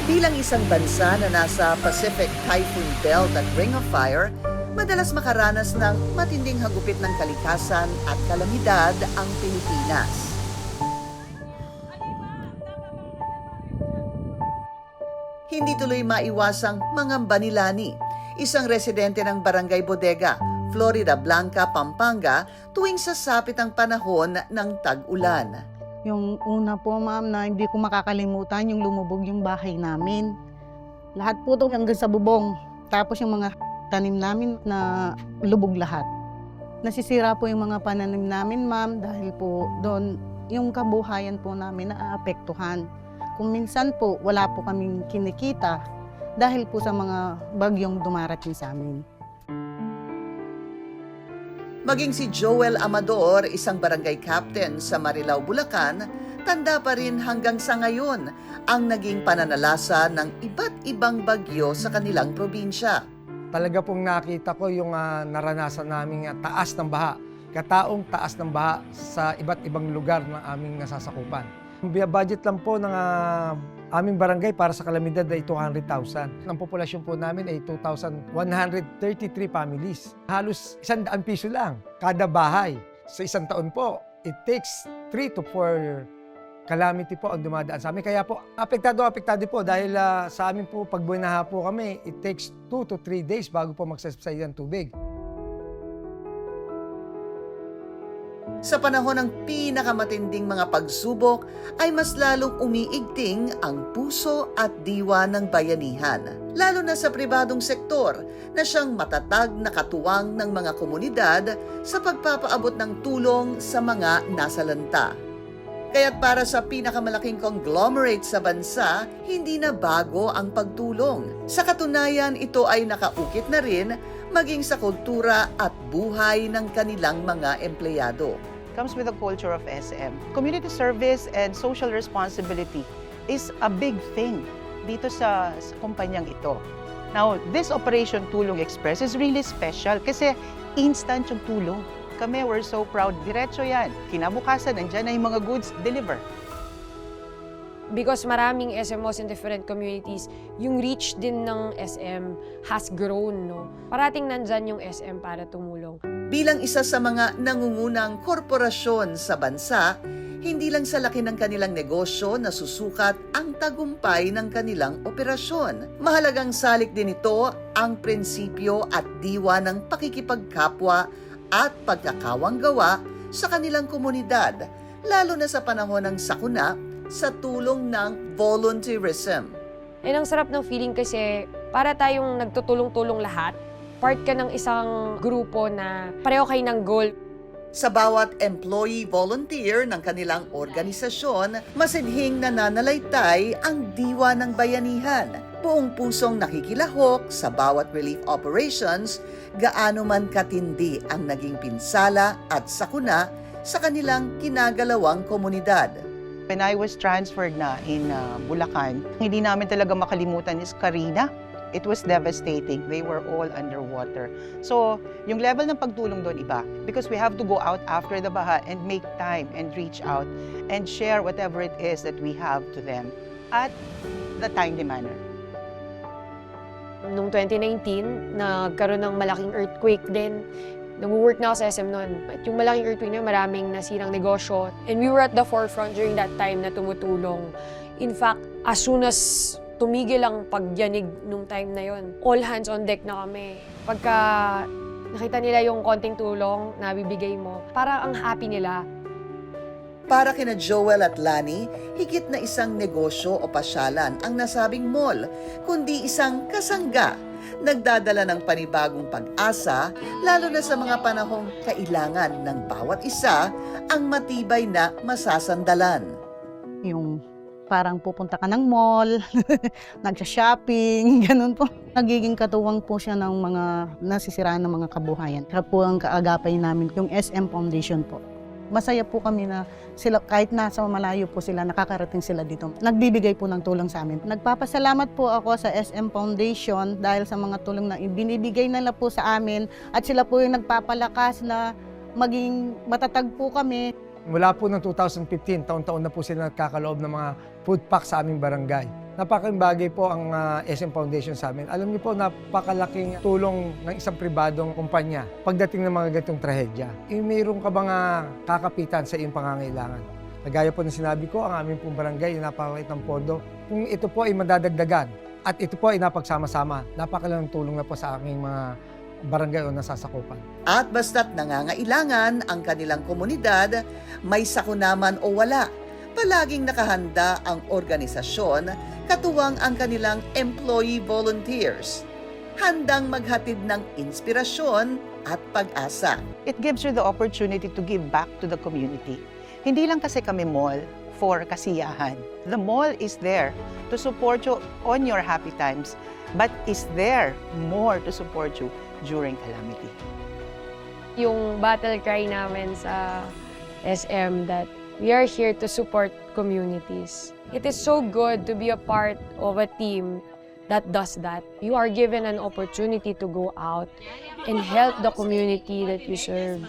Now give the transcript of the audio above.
Bilang isang bansa na nasa Pacific Typhoon Belt at Ring of Fire, madalas makaranas ng matinding hagupit ng kalikasan at kalamidad ang Pilipinas. Hindi tuloy maiwasang mangamba ni Lani, isang residente ng Barangay Bodega, Florida Blanca, Pampanga, tuwing sasapit ang panahon ng tag-ulan. Yung una po, ma'am, na hindi ko makakalimutan, yung lumubog yung bahay namin. Lahat po ito hanggang sa bubong. Tapos yung mga tanim namin na lubog lahat. Nasisira po yung mga pananim namin, ma'am, dahil po doon yung kabuhayan po namin naaapektuhan. Kung minsan po, wala po kaming kinikita dahil po sa mga bagyong dumarating sa amin. Maging si Joel Amador, isang barangay captain sa Marilao, Bulacan, tanda pa rin hanggang sa ngayon ang naging pananalasa ng iba't ibang bagyo sa kanilang probinsya. Talaga pong nakita ko yung naranasan naming taas ng baha, kataong taas ng baha sa iba't ibang lugar na aming nasasakupan. Budget lang po ng aming barangay para sa kalamidad ay 200,000. Ang populasyon po namin ay 2,133 families. Halos 100 piso lang kada bahay. Sa isang taon po, it takes 3 to 4 calamity po ang dumadaan sa amin. Kaya po, apektado po dahil sa amin po, pag buwinaha po kami, it takes 2 to 3 days bago po magsasabsay ng tubig. Sa panahon ng pinakamatinding mga pagsubok ay mas lalong umiigting ang puso at diwa ng bayanihan. Lalo na sa pribadong sektor na siyang matatag na katuwang ng mga komunidad sa pagpapaabot ng tulong sa mga nasalanta. Kaya't para sa pinakamalaking conglomerate sa bansa, hindi na bago ang pagtulong. Sa katunayan, ito ay nakaukit na rin maging sa kultura at buhay ng kanilang mga empleyado. Comes with the culture of SM. Community service and social responsibility is a big thing dito sa kumpanyang ito. Now, this Operation Tulong Express is really special kasi instant yung tulong. Kami, we're so proud. Diretso yan. Kinabukasan, nandyan na yung mga goods, deliver. Because maraming SMOs in different communities, yung reach din ng SM has grown, no? Parating nandyan yung SM para tumulong. Bilang isa sa mga nangungunang korporasyon sa bansa, hindi lang sa laki ng kanilang negosyo nasusukat ang tagumpay ng kanilang operasyon. Mahalagang salik din ito ang prinsipyo at diwa ng pakikipagkapwa at pagkakawang-gawa sa kanilang komunidad, lalo na sa panahon ng sakuna sa tulong ng volunteerism. And ang sarap ng feeling kasi para tayong nagtutulong-tulong lahat, part ka ng isang grupo na pareho kayo ng goal. Sa bawat employee volunteer ng kanilang organisasyon, masidhing nananalaytay ang diwa ng bayanihan. Buong pusong nakikilahok sa bawat relief operations, gaano man katindi ang naging pinsala at sakuna sa kanilang kinagalawang komunidad. When I was transferred na in Bulacan, hindi namin talaga makalimutan is Karina. It was devastating. They were all underwater. So, yung level ng pagtulong doon iba because we have to go out after the baha and make time and reach out and share whatever it is that we have to them at the timely manner. Noong 2019, nagkaroon ng malaking earthquake din. Nag-work na ako sa SM noon. At yung malaking earthquake na maraming nasirang negosyo. And we were at the forefront during that time na tumutulong. In fact, as soon as tumigil ang pagyanig nung time na yon, all hands on deck na kami. Pagka nakita nila yung konting tulong na bibigay mo, parang ang happy nila. Para kina Joel at Lani, higit na isang negosyo o pasyalan ang nasabing mall, kundi isang kasangga. Nagdadala ng panibagong pag-asa, lalo na sa mga panahong kailangan ng bawat isa ang matibay na masasandalan. Yung parang pupunta ka ng mall, nagsha-shopping, ganun po. Nagiging katuwang po siya ng mga nasisiraan ng mga kabuhayan. Kaya po ang kaagapay namin, yung SM Foundation po. Masaya po kami na sila, kahit nasa malayo po sila, nakakarating sila dito. Nagbibigay po ng tulong sa amin. Nagpapasalamat po ako sa SM Foundation dahil sa mga tulong na ibinibigay nila po sa amin at sila po yung nagpapalakas na maging matatag po kami. Mula po ng 2015, taon-taon na po sila nagkakaloob ng mga food pack sa aming barangay. Napakalaking bagay po ang SM Foundation sa amin. Alam niyo po, napakalaking tulong ng isang pribadong kumpanya pagdating ng mga ganitong trahedya. Mayroon ka bang kakapitan sa iyong pangangailangan? Nagaya po ng sinabi ko, ang aming pong barangay, napakaliit ng pondo. Kung ito po ay madadagdagan at ito po ay napagsama-sama, napakalaking tulong na po sa aking mga barangay o nasasakupan. At basta't nangangailangan ang kanilang komunidad, may sakunaman o wala, palaging nakahanda ang organisasyon, katuwang ang kanilang employee volunteers, handang maghatid ng inspirasyon at pag-asa. It gives you the opportunity to give back to the community. Hindi lang kasi kami mall for kasiyahan. The mall is there to support you on your happy times, but is there more to support you during calamity. Yung battle cry namin sa SM that we are here to support communities. It is so good to be a part of a team that does that. You are given an opportunity to go out and help the community that you serve.